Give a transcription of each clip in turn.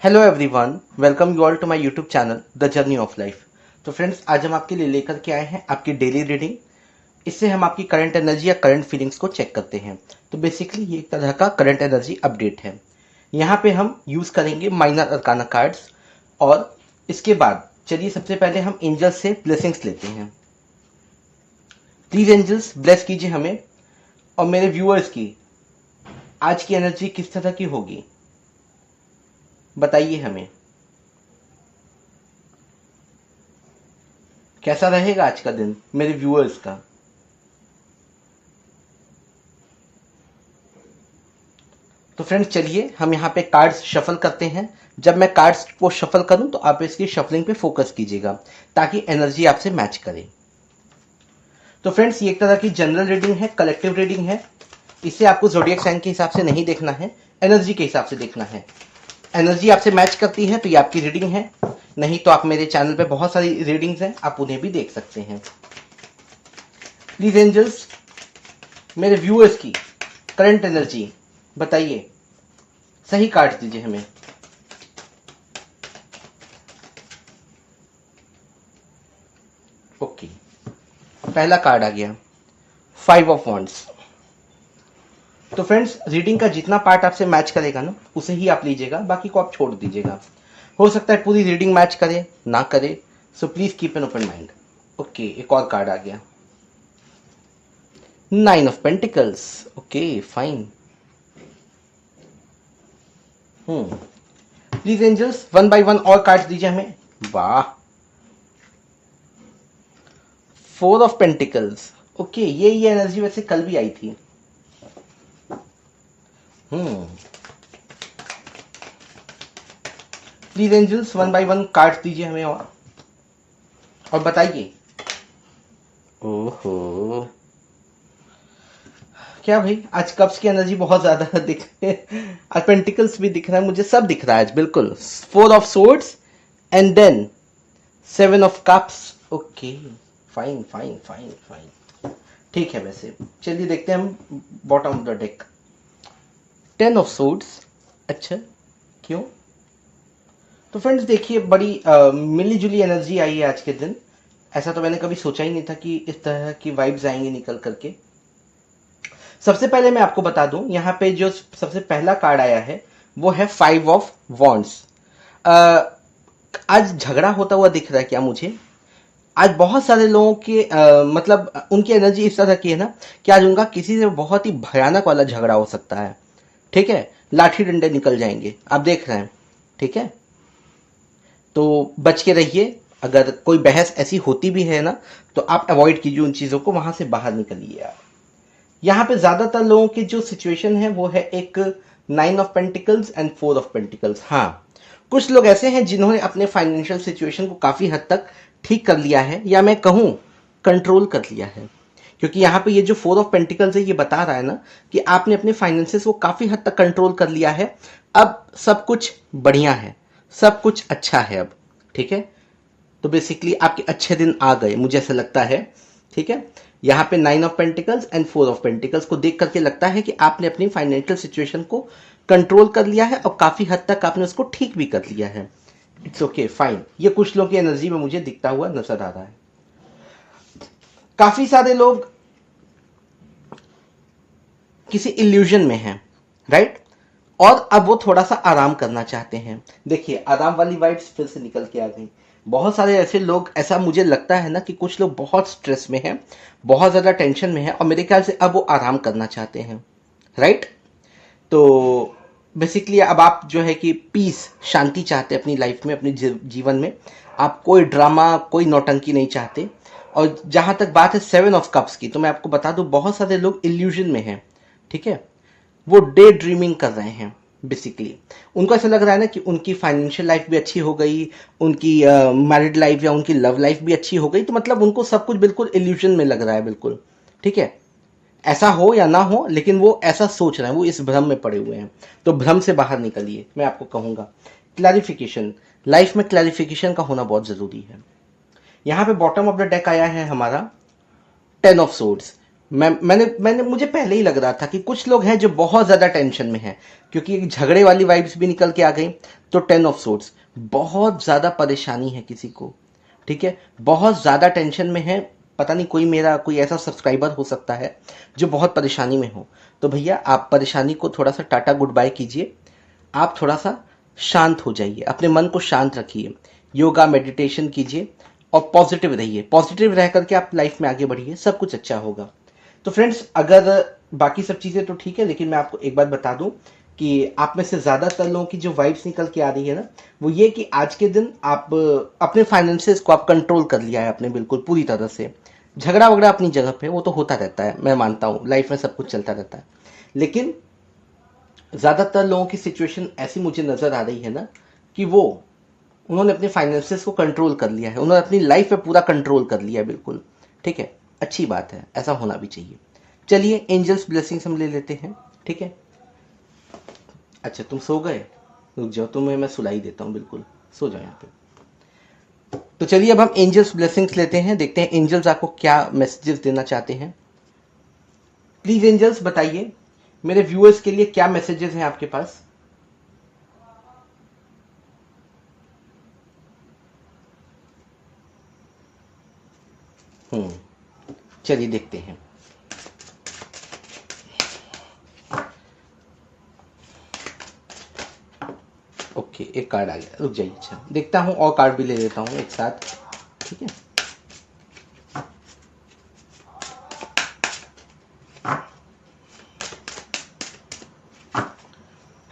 Hello everyone, welcome you all to my YouTube channel the journey of life. तो friends, आज हम आपके लिए लेकर के आए हैं आपकी डेली रीडिंग। इससे हम आपकी करंट एनर्जी या करंट फीलिंग्स को चेक करते हैं। तो बेसिकली ये एक तरह का करंट एनर्जी अपडेट है। यहाँ पे हम यूज़ करेंगे माइनर अरकाना कार्ड्स। और इसके बाद चलिए सबसे पहले हम एंजल्स से ब्लेसिंग्स लेते हैं। प्लीज़ एंजल्स ब्लेस कीजिए हमें और मेरे व्यूअर्स की आज की एनर्जी किस तरह की होगी, बताइए हमें। कैसा रहेगा आज का दिन मेरे व्यूअर्स का। तो फ्रेंड्स, चलिए हम यहाँ पे कार्ड्स शफल करते हैं। जब मैं कार्ड्स को शफल करूं तो आप इसकी शफलिंग पे फोकस कीजिएगा ताकि एनर्जी आपसे मैच करे। तो फ्रेंड्स, ये एक तरह की जनरल रीडिंग है, कलेक्टिव रीडिंग है। इसे आपको ज़ोडिएक साइन के हिसाब से नहीं देखना है, एनर्जी के हिसाब से देखना है। एनर्जी आपसे मैच करती है तो ये आपकी रीडिंग है, नहीं तो आप मेरे चैनल पे बहुत सारी रीडिंग्स हैं, आप उन्हें भी देख सकते हैं। प्लीज एंजल्स, मेरे व्यूअर्स की करंट एनर्जी बताइए, सही कार्ड दीजिए हमें। ओके, पहला कार्ड आ गया 5 ऑफ वॉन्ड्स। तो फ्रेंड्स, रीडिंग का जितना पार्ट आपसे मैच करेगा ना उसे ही आप लीजिएगा, बाकी को आप छोड़ दीजिएगा। हो सकता है पूरी रीडिंग मैच करे ना करे, so please keep an open mind. Okay, एक और कार्ड आ गया 9 of pentacles. Okay, fine. Please angels, 1 by 1 और कार्ड्स दीजिए हमें। वाह, 4 ऑफ पेंटिकल्स। ओके, ये एनर्जी वैसे कल भी आई थी। प्लीज एंजल्स, 1 बाय 1 कार्ड दीजिए हमें और बताइए। ओहो, क्या भाई, आज कप्स की एनर्जी बहुत ज्यादा दिख रही है, आज पेंटिकल्स भी दिख रहा है, मुझे सब दिख रहा है आज बिल्कुल। 4 of swords and then 7 of cups. Okay, fine fine fine fine, ठीक है। वैसे चलिए देखते हैं हम bottom of the deck. 10 of swords. अच्छा, क्यों? तो फ्रेंड्स देखिए, बड़ी मिली जुली एनर्जी आई है आज के दिन। ऐसा तो मैंने कभी सोचा ही नहीं था कि इस तरह की वाइब्स आएंगी निकल करके। सबसे पहले मैं आपको बता दूं, यहाँ पे जो सबसे पहला कार्ड आया है वो है 5 ऑफ वॉन्ड्स। आज झगड़ा होता हुआ दिख रहा है क्या मुझे? आज बहुत सारे लोगों के मतलब उनकी एनर्जी इस तरह की है ना कि आज उनका किसी से बहुत ही भयानक वाला झगड़ा हो सकता है। ठीक है, लाठी डंडे निकल जाएंगे, आप देख रहे हैं। ठीक है, तो बच के रहिए। अगर कोई बहस ऐसी होती भी है ना तो आप अवॉइड कीजिए उन चीज़ों को, वहां से बाहर निकलिए आप। यहाँ पे ज़्यादातर लोगों की जो सिचुएशन है वो है एक 9 of pentacles and 4 of pentacles. हाँ, कुछ लोग ऐसे हैं जिन्होंने अपने फाइनेंशियल सिचुएशन को काफ़ी हद तक ठीक कर लिया है, या मैं कहूँ कंट्रोल कर लिया है। क्योंकि यहाँ पे ये जो 4 ऑफ पेंटिकल्स है ये बता रहा है ना कि आपने अपने फाइनेंसेस को काफ़ी हद तक कंट्रोल कर लिया है। अब सब कुछ बढ़िया है, सब कुछ अच्छा है अब। ठीक है, तो बेसिकली आपके अच्छे दिन आ गए, मुझे ऐसा लगता है। ठीक है, यहाँ पे 9 of pentacles and 4 of pentacles को देख करके लगता है कि आपने अपनी फाइनेंशियल सिचुएशन को कंट्रोल कर लिया है और काफ़ी हद तक आपने उसको ठीक भी कर लिया है। It's okay, fine. ये कुछ लोगों की एनर्जी में मुझे दिखता हुआ नजर आ रहा है। काफ़ी सारे लोग किसी इल्यूजन में हैं, राइट? और अब वो थोड़ा सा आराम करना चाहते हैं। देखिए, आराम वाली वाइब्स फिर से निकल के आ गई। बहुत सारे ऐसे लोग, ऐसा मुझे लगता है ना कि कुछ लोग बहुत स्ट्रेस में हैं, बहुत ज़्यादा टेंशन में हैं, और मेरे ख्याल से अब वो आराम करना चाहते हैं, राइट? तो बेसिकली अब आप जो है कि पीस, शांति चाहते हैं अपनी लाइफ में, अपने जीवन में। आप कोई ड्रामा, कोई नौटंकी नहीं चाहते। और जहाँ तक बात है 7 ऑफ कप्स की, तो मैं आपको बता दूं बहुत सारे लोग इल्यूजन में हैं। ठीक है, वो डे ड्रीमिंग कर रहे हैं। बेसिकली उनको ऐसा लग रहा है ना कि उनकी फाइनेंशियल लाइफ भी अच्छी हो गई, उनकी मैरिड लाइफ या उनकी लव लाइफ भी अच्छी हो गई, तो मतलब उनको सब कुछ बिल्कुल इल्यूजन में लग रहा है, बिल्कुल। ठीक है, ऐसा हो या ना हो, लेकिन वो ऐसा सोच रहे हैं, वो इस भ्रम में पड़े हुए हैं। तो भ्रम से बाहर निकलिए, मैं आपको कहूँगा। क्लैरिफिकेशन, लाइफ में क्लैरिफिकेशन का होना बहुत ज़रूरी है। यहाँ पे बॉटम ऑफ द डेक आया है हमारा 10 ऑफ सोर्ड्स। मैंने मुझे पहले ही लग रहा था कि कुछ लोग हैं जो बहुत ज्यादा टेंशन में हैं, क्योंकि एक झगड़े वाली वाइब्स भी निकल के आ गई। तो 10 ऑफ सोर्ड्स, बहुत ज्यादा परेशानी है किसी को, ठीक है, बहुत ज्यादा टेंशन में है। पता नहीं कोई मेरा कोई ऐसा सब्सक्राइबर हो सकता है जो बहुत परेशानी में हो। तो भैया आप परेशानी को थोड़ा सा टाटा गुड बाय कीजिए, आप थोड़ा सा शांत हो जाइए, अपने मन को शांत रखिए, योगा मेडिटेशन कीजिए और पॉजिटिव रहिए। पॉजिटिव रह करके आप लाइफ में आगे बढ़िए, सब कुछ अच्छा होगा। तो फ्रेंड्स, अगर बाकी सब चीज़ें तो ठीक है, लेकिन मैं आपको एक बात बता दूं कि आप में से ज़्यादातर लोगों की जो वाइब्स निकल के आ रही है ना, वो ये कि आज के दिन आप अपने फाइनेंसेस को आप कंट्रोल कर लिया है आपने बिल्कुल पूरी तरह से। झगड़ा वगड़ा अपनी जगह पे, वो तो होता रहता है, मैं मानता हूँ लाइफ में सब कुछ चलता रहता है, लेकिन ज़्यादातर लोगों की सिचुएशन ऐसी मुझे नज़र आ रही है ना कि वो उन्होंने अपने फाइनेंसेस को कंट्रोल कर लिया है, उन्होंने अपनी लाइफ पे पूरा कंट्रोल कर लिया है बिल्कुल। ठीक है, अच्छी बात है, ऐसा होना भी चाहिए। चलिए एंजल्स ब्लेसिंग्स हम ले लेते हैं, ठीक है। अच्छा तुम सो गए, रुक जाओ, तुम्हें मैं सुलाई देता हूँ, बिल्कुल सो जाओ यहाँ पे। तो चलिए अब हम एंजल्स ब्लेसिंग्स लेते हैं, देखते हैं एंजल्स आपको क्या मैसेजेस देना चाहते हैं। प्लीज एंजल्स बताइए मेरे व्यूअर्स के लिए क्या मैसेजेस हैं आपके पास। चलिए देखते हैं। ओके, एक कार्ड आ गया, रुक जाइए। अच्छा देखता हूँ, और कार्ड भी ले लेता हूँ एक साथ, ठीक है।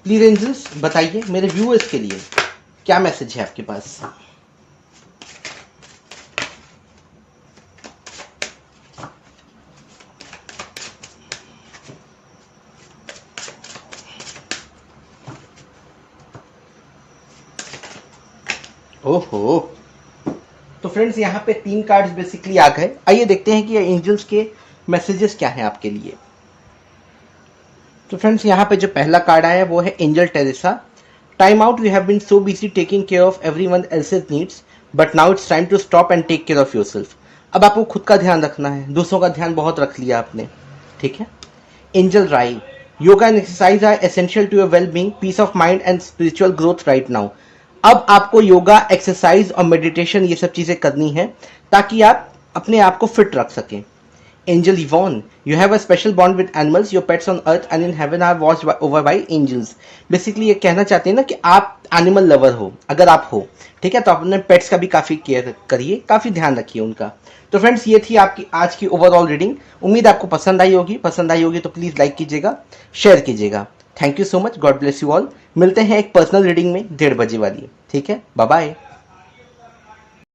प्लीज एंजल्स बताइए मेरे व्यूअर्स के लिए क्या मैसेज है आपके पास। ओहो, तो फ्रेंड्स यहाँ पे 3 कार्ड्स बेसिकली आ गए। आइए देखते हैं कि एंजल्स के मैसेजेस क्या हैं आपके लिए। तो फ्रेंड्स यहाँ पे जो पहला कार्ड आया है वो है angel Teresa. Time out, you have been so busy taking care of everyone else's needs, but now it's time to stop and take care of yourself. अब आपको खुद का ध्यान रखना है, दूसरों का ध्यान बहुत रख लिया आपने, ठीक है। एंजल राई, yoga and exercise are essential to your well being, peace of mind and spiritual growth right now. अब आपको योगा, एक्सरसाइज और मेडिटेशन ये सब चीजें करनी है ताकि आप अपने आप को फिट रख सकें। Angel Yvonne, you have a special bond with animals, your pets on earth and in heaven are watched over by angels. Basically ये कहना चाहते हैं ना कि आप एनिमल लवर हो, अगर आप हो, ठीक है, तो आप अपने पेट्स का भी काफी केयर करिए, काफी ध्यान रखिए उनका। तो फ्रेंड्स ये थी आपकी आज की ओवरऑल रीडिंग। उम्मीद आपको पसंद आई होगी, पसंद आई होगी तो प्लीज लाइक कीजिएगा, शेयर कीजिएगा। Thank you so much, God bless you all. मिलते हैं एक पर्सनल रीडिंग में 1:30 बजे वाली, ठीक है, बाय बाय।